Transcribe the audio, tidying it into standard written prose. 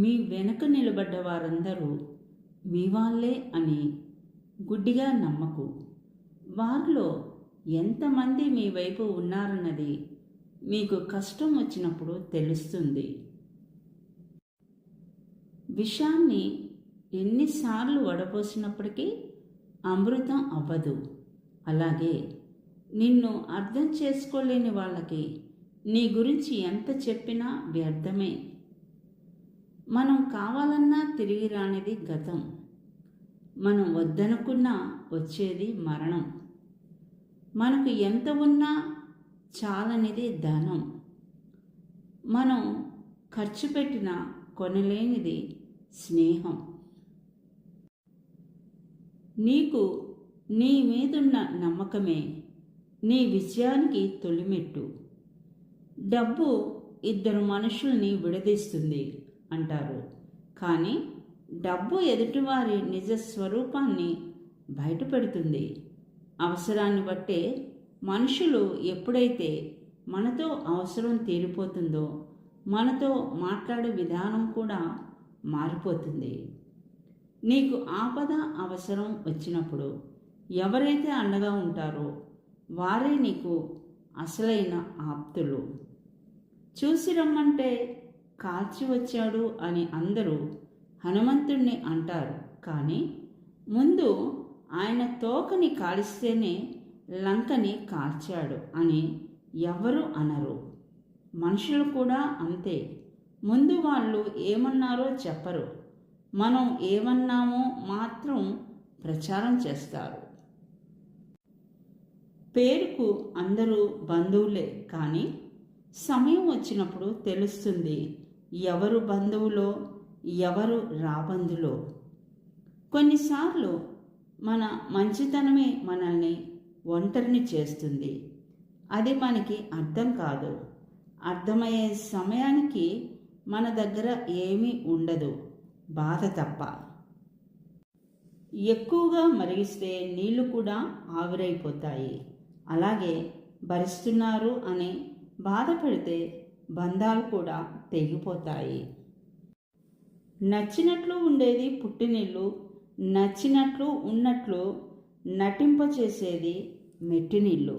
మీ వెనుక నిలబడ్డ వారందరూ మీ వాళ్ళే అని గుడ్డిగా నమ్మకు. వారిలో ఎంతమంది మీ వైపు ఉన్నారన్నది మీకు కష్టం వచ్చినప్పుడు తెలుస్తుంది. విషాన్ని ఎన్నిసార్లు వడపోసినప్పటికీ అమృతం అవ్వదు. అలాగే నిన్ను అర్థం చేసుకోలేని వాళ్ళకి నీ గురించి ఎంత చెప్పినా వ్యర్థమే. మనం కావాలన్నా తిరిగి రానిది గతం. మనం వద్దనుకున్నా వచ్చేది మరణం. మనకు ఎంత ఉన్నా చాలనిది ధనం. మనం ఖర్చు పెట్టిన కొనలేనిది స్నేహం. నీకు నీ మీదున్న నమ్మకమే నీ విజయానికి తొలిమెట్టు. డబ్బు ఇద్దరు మనుషుల్ని విడదీస్తుంది అంటారు, కానీ డబ్బు ఎదుటివారి నిజ స్వరూపాన్ని బయటపెడుతుంది. అవసరాన్ని బట్టే మనుషులు ఎప్పుడైతే మనతో అవసరం తీరిపోతుందో మనతో మాట్లాడే విధానం కూడా మారిపోతుంది. నీకు ఆపద అవసరం వచ్చినప్పుడు ఎవరైతే అండగా ఉంటారో వారే నీకు అసలైన ఆప్తులు. చూసి రమ్మంటే కాల్చి వచ్చాడు అని అందరూ హనుమంతుణ్ణి అంటారు, కానీ ముందు ఆయన తోకని కాలిస్తేనే లంకని కాల్చాడు అని ఎవరు అనరు. మనుషులు కూడా అంతే. ముందు వాళ్ళు ఏమన్నారో చెప్పరు, మనం ఏమన్నామో మాత్రం ప్రచారం చేస్తారు. పేరుకు అందరూ బంధువులే, కానీ సమయం వచ్చినప్పుడు తెలుస్తుంది ఎవరు బంధువులో ఎవరు రాబంధులో. కొన్నిసార్లు మన మంచితనమే మనల్ని ఒంటరిని చేస్తుంది. అది మనకి అర్థం కాదు. అర్థమయ్యే సమయానికి మన దగ్గర ఏమీ ఉండదు, బాధ తప్ప. ఎక్కువగా మరిగిస్తే నీళ్లు కూడా ఆవిరైపోతాయి. అలాగే భరిస్తున్నారు అని బాధపడితే బంధాలు కూడా తెగిపోతాయి. నచ్చినట్లు ఉండేది పుట్టినిల్లు, నచ్చినట్లు ఉన్నట్లు నటింపచేసేది మెట్టినిల్లు.